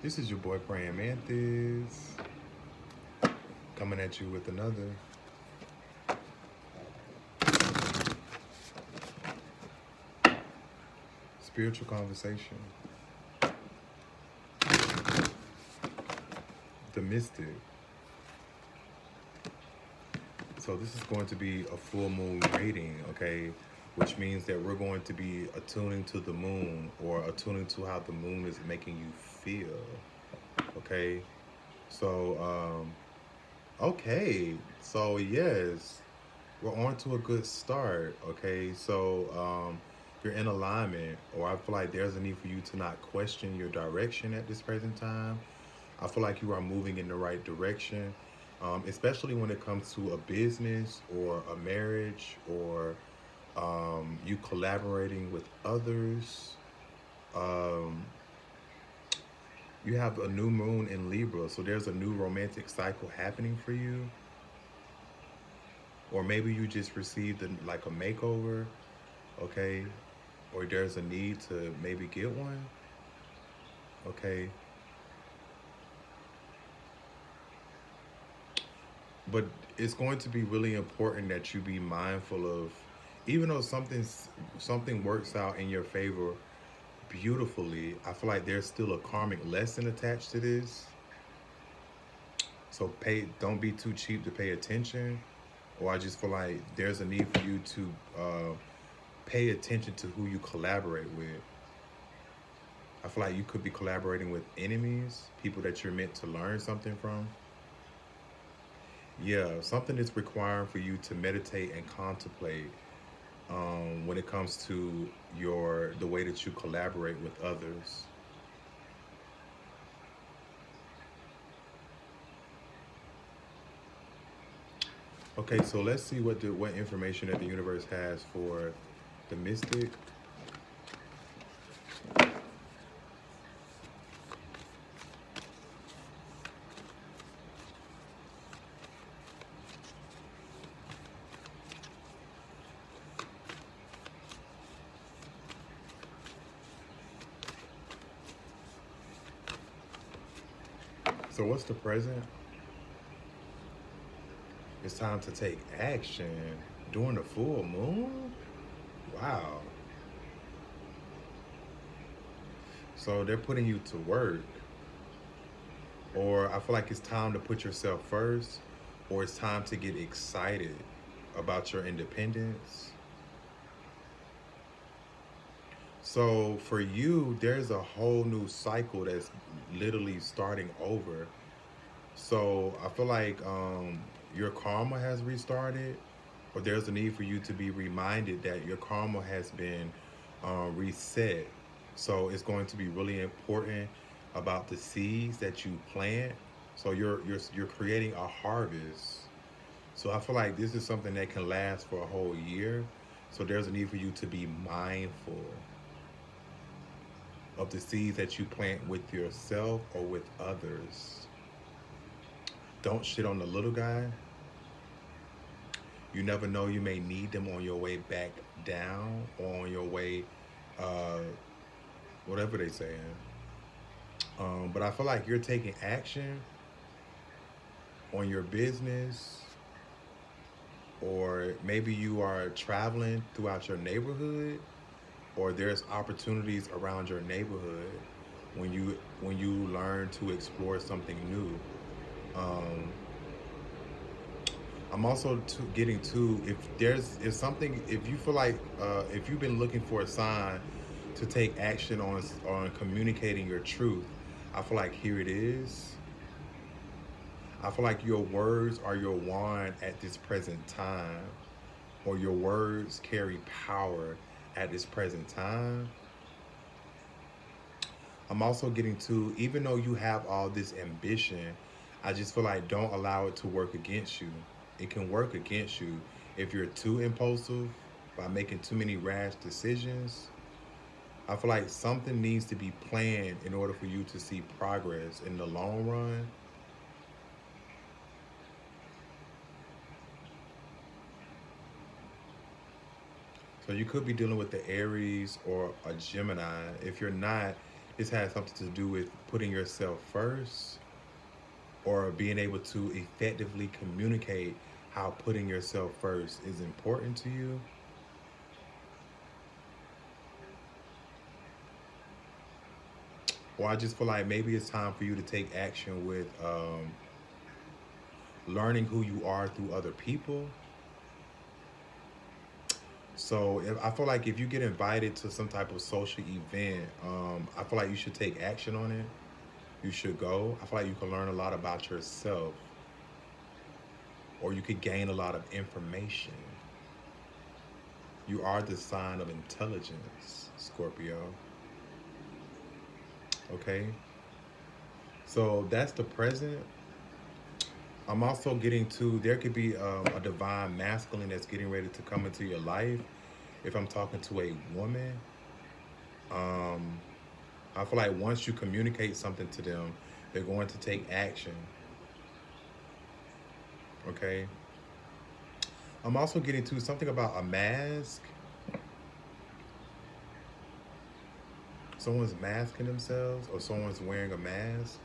This is your boy Praying Mantis coming at you with another spiritual conversation. The mystic. So this is going to be a full moon reading, okay? Which means that we're going to be attuning to the moon or attuning to how the moon is making you feel, okay? So, okay. So yes, we're on to a good start, okay? So, you're in alignment, or I feel like there's a need for you to not question your direction at this present time. I feel like you are moving in the right direction, especially when it comes to a business or a marriage or you collaborating with others. Um, you have a new moon in Libra, so there's a new romantic cycle happening for you. Or maybe you just received like a makeover, okay? Or there's a need to maybe get one, okay? But it's going to be really important that you be mindful of, even though something works out in your favor beautifully, I feel like there's still a karmic lesson attached to this. So don't be too cheap to pay attention. Or I just feel like there's a need for you to pay attention to who you collaborate with. I feel like you could be collaborating with enemies, people that you're meant to learn something from. Yeah, something that's requiring for you to meditate and contemplate when it comes to the way that you collaborate with others. Okay, so let's see what information that the universe has for the mystic. So what's the present? It's time to take action during the full moon. Wow. So they're putting you to work, or I feel like it's time to put yourself first, or it's time to get excited about your independence. So for you, there's a whole new cycle that's literally starting over. So I feel like your karma has restarted, or there's a need for you to be reminded that your karma has been reset. So it's going to be really important about the seeds that you plant. So you're creating a harvest. So I feel like this is something that can last for a whole year. So there's a need for you to be mindful of the seeds that you plant with yourself or with others. Don't shit on the little guy. You never know, you may need them on your way back down or on your way, uh, whatever they saying. But I feel like you're taking action on your business, or maybe you are traveling throughout your neighborhood, or there's opportunities around your neighborhood when you learn to explore something new. Um, I'm also getting to, if something, if you feel like if you've been looking for a sign to take action on communicating your truth, I feel like here it is. I feel like your words are your wand at this present time, or your words carry power at this present time. I'm also getting to, even though you have all this ambition, I just feel like don't allow it to work against you. It can work against you if you're too impulsive by making too many rash decisions. I feel like something needs to be planned in order for you to see progress in the long run. So you could be dealing with the Aries or a Gemini. If you're not, This has something to do with putting yourself first, or being able to effectively communicate how putting yourself first is important to you. Or I just feel like maybe it's time for you to take action with learning who you are through other people. So I feel like if you get invited to some type of social event, I feel like you should take action on it. You should go. I feel like you can learn a lot about yourself, or you could gain a lot of information. You are the sign of intelligence, Scorpio. Okay? So that's the present. I'm also getting to, there could be a divine masculine that's getting ready to come into your life. If I'm talking to a woman, I feel like once you communicate something to them, they're going to take action. Okay? I'm also getting to something about a mask. Someone's masking themselves, or someone's wearing a mask.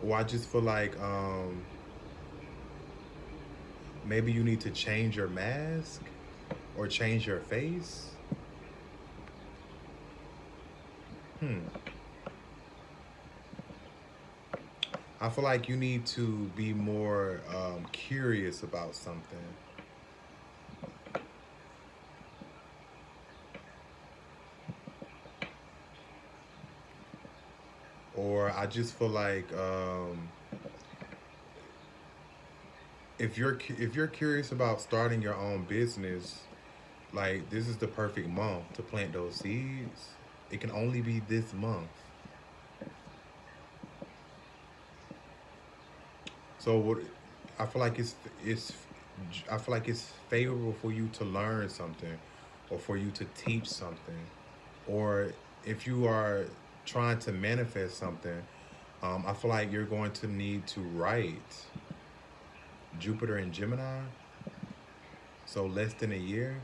Or I just feel like maybe you need to change your mask or change your face. I feel like you need to be more curious about something. Or I just feel like if you're curious about starting your own business, like this is the perfect month to plant those seeds. It can only be this month. So what I feel like it's I feel like it's favorable for you to learn something, or for you to teach something, or if you are trying to manifest something, I feel like you're going to need to write. Jupiter and Gemini, so less than a year.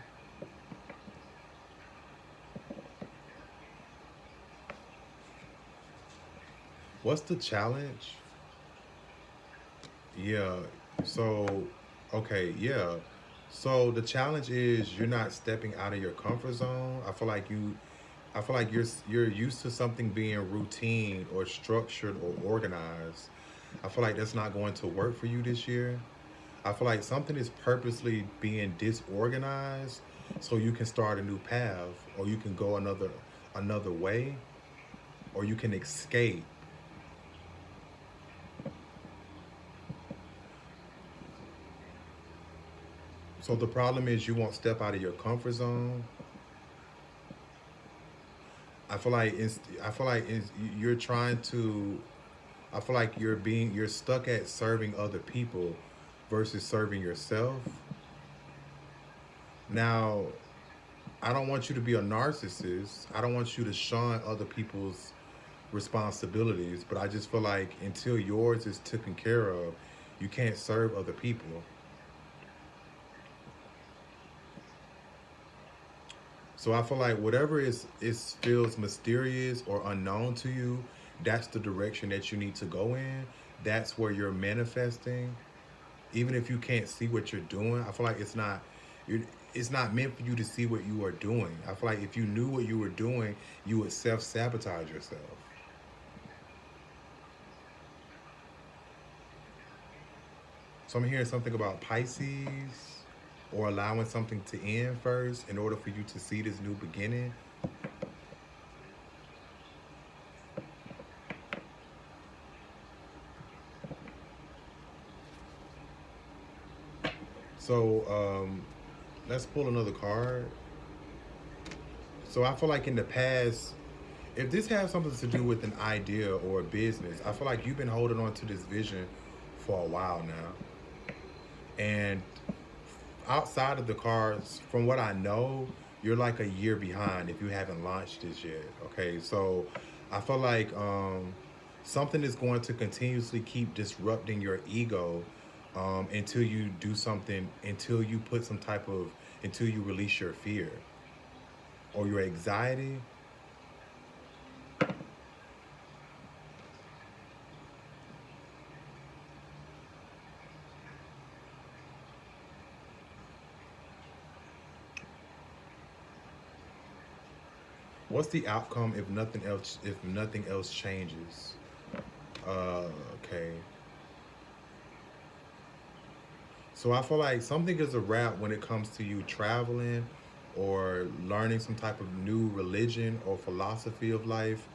What's the challenge? Yeah. So, okay, yeah. So the challenge is you're not stepping out of your comfort zone. I feel like you're used to something being routine or structured or organized. I feel like that's not going to work for you this year. I feel like something is purposely being disorganized so you can start a new path, or you can go another way, or you can escape. So the problem is you won't step out of your comfort zone. I feel like you're trying to. I feel like you're stuck at serving other people versus serving yourself. Now, I don't want you to be a narcissist. I don't want you to shun other people's responsibilities, but I just feel like until yours is taken care of, you can't serve other people. So I feel like whatever is feels mysterious or unknown to you, that's the direction that you need to go in. That's where you're manifesting. Even if you can't see what you're doing, I feel like it's not meant for you to see what you are doing. I feel like if you knew what you were doing, you would self-sabotage yourself. So I'm hearing something about Pisces, or allowing something to end first in order for you to see this new beginning. So let's pull another card. So I feel like in the past, if this has something to do with an idea or a business, I feel like you've been holding on to this vision for a while now. And outside of the cards, from what I know, you're like a year behind if you haven't launched this yet. Okay, so I feel like something is going to continuously keep disrupting your ego until you do something, until you put some type of, until you release your fear. or your anxiety. What's the outcome if nothing else changes? Okay. So I feel like something is a wrap when it comes to you traveling or learning some type of new religion or philosophy of life.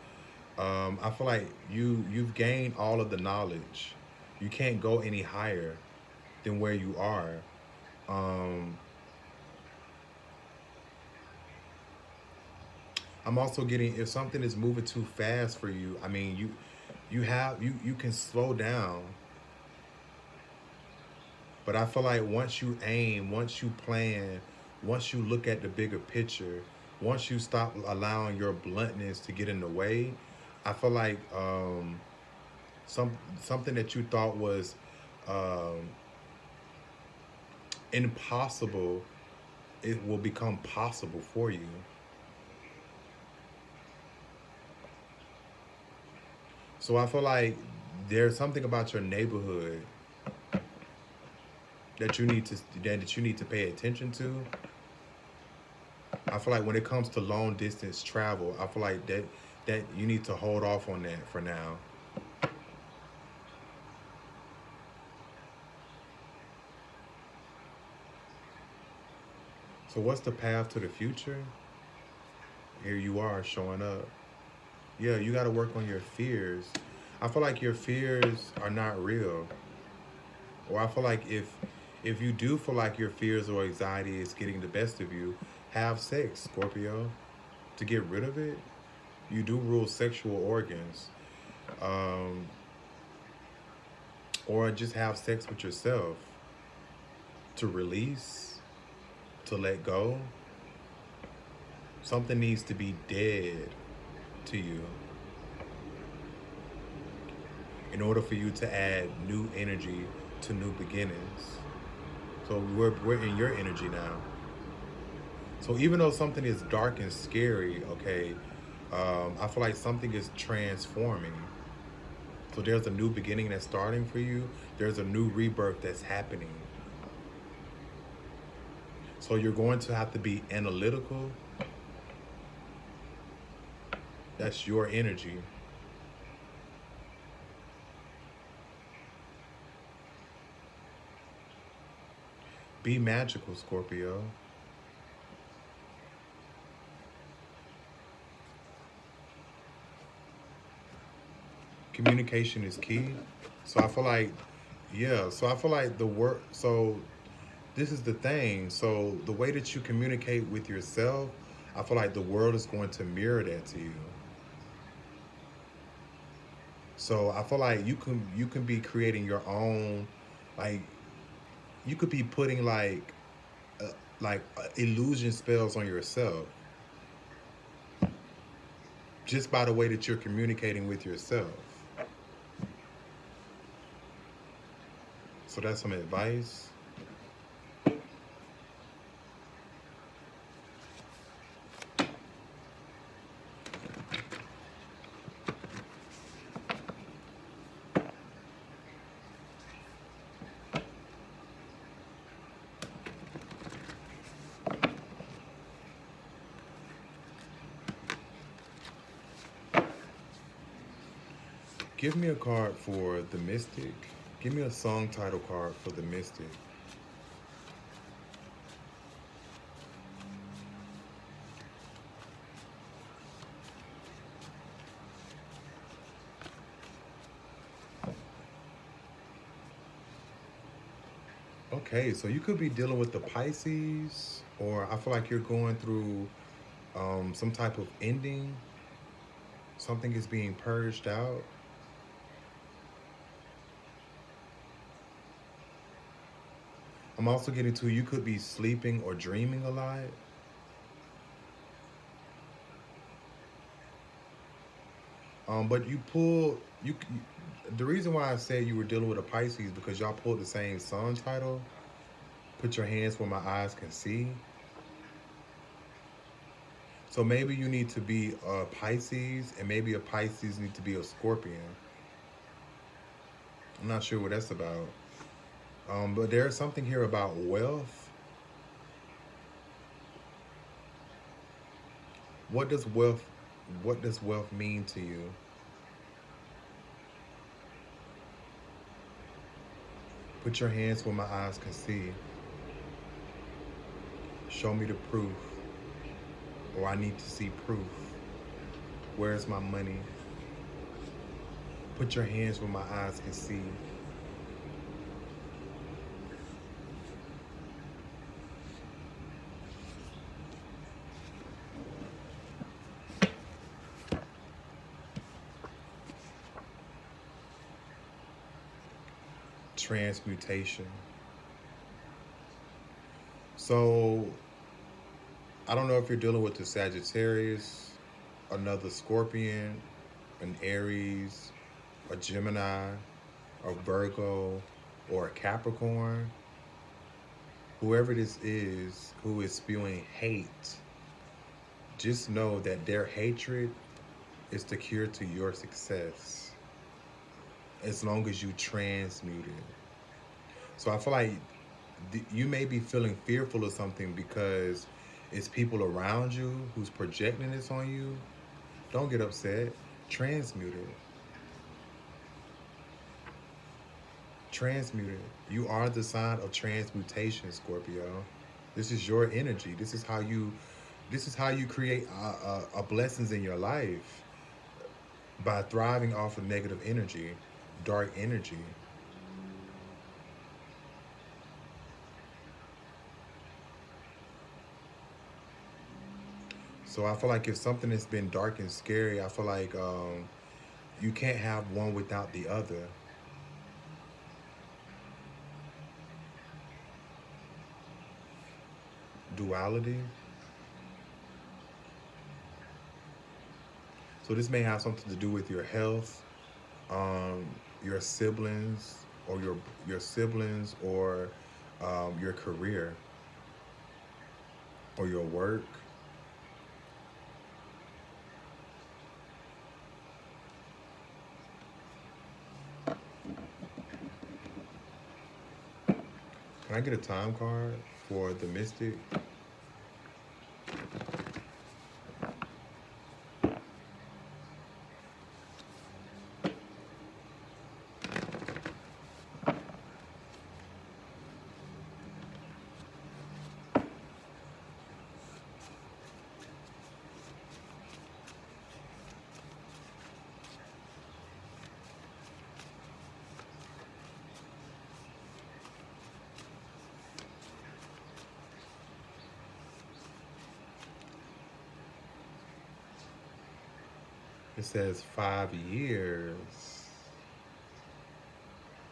I feel like you've gained all of the knowledge. You can't go any higher than where you are. Um, I'm also getting, if something is moving too fast for you, I mean you can slow down. But I feel like once you aim, once you plan, once you look at the bigger picture, once you stop allowing your bluntness to get in the way, I feel like something that you thought was um, impossible, it will become possible for you. So I feel like there's something about your neighborhood that you need to pay attention to. I feel like when it comes to long distance travel, I feel like that you need to hold off on that for now. So what's the path to the future? Here you are showing up. Yeah, you got to work on your fears. I feel like your fears are not real. Or I feel like if you do feel like your fears or anxiety is getting the best of you, have sex, Scorpio, to get rid of it. You do rule sexual organs. Um, or just have sex with yourself to release, to let go. Something needs to be dead to you in order for you to add new energy to new beginnings. So we're in your energy now. So even though something is dark and scary, okay, I feel like something is transforming. So there's a new beginning that's starting for you. There's a new rebirth that's happening. So you're going to have to be analytical. That's your energy. Be magical, Scorpio. Communication is key. So I feel like, yeah, so I feel like the work, so this is the thing. So the way that you communicate with yourself, I feel like the world is going to mirror that to you. So I feel like you can be creating your own, like you could be putting illusion spells on yourself just by the way that you're communicating with yourself. So that's some advice. Give me a card for the Mystic. Give me a song title card for the Mystic. Okay, so you could be dealing with the Pisces, or I feel like you're going through some type of ending. Something is being purged out. I'm also getting to you could be sleeping or dreaming a lot. But the reason why I said you were dealing with a Pisces because y'all pulled the same sun title. Put your hands where my eyes can see. So maybe you need to be a Pisces, and maybe a Pisces need to be a Scorpion. I'm not sure what that's about. But there's something here about wealth. What does wealth mean to you? Put your hands where my eyes can see. Show me the proof. Or I need to see proof. Where's my money? Put your hands where my eyes can see. Transmutation. So, I don't know if you're dealing with the Sagittarius, another Scorpion, an Aries, a Gemini, a Virgo, or a Capricorn. Whoever this is who is spewing hate, just know that their hatred is the cure to your success as long as you transmute it. So I feel like you may be feeling fearful of something because it's people around you who's projecting this on you. Don't get upset. Transmute it. Transmute it. You are the sign of transmutation, Scorpio. This is your energy. This is how you create blessings in your life, by thriving off of negative energy, dark energy. So I feel like if something has been dark and scary, I feel like you can't have one without the other. Duality. So this may have something to do with your health, um, your siblings, or your siblings, or your career, or your work. Can I get a time card for the mystic? It says 5 years.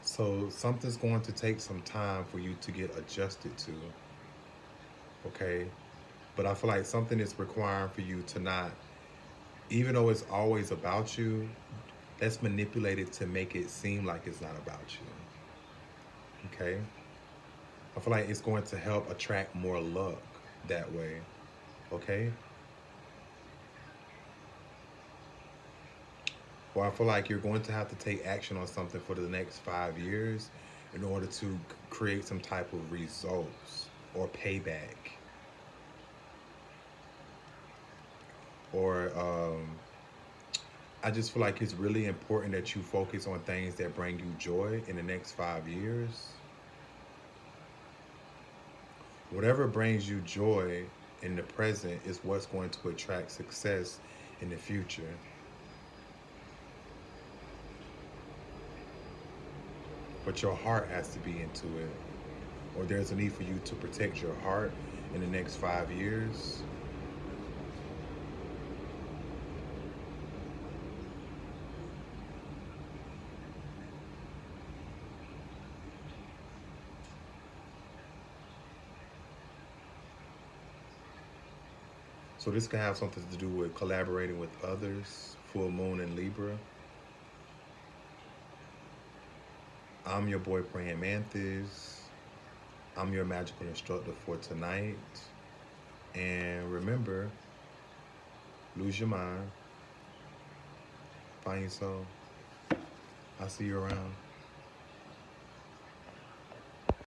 So something's going to take some time for you to get adjusted to. Okay? But I feel like something is requiring for you to not, even though it's always about you, let's manipulate it to make it seem like it's not about you. Okay? I feel like it's going to help attract more luck that way. Okay? Or I feel like you're going to have to take action on something for the next 5 years in order to create some type of results or payback. Or I just feel like it's really important that you focus on things that bring you joy in the next 5 years. Whatever brings you joy in the present is what's going to attract success in the future. But your heart has to be into it. Or there's a need for you to protect your heart in the next 5 years. So this can have something to do with collaborating with others. Full moon in Libra. I'm your boy Praying Mantis. I'm your magical instructor for tonight. And remember, lose your mind, find your soul. I'll see you around.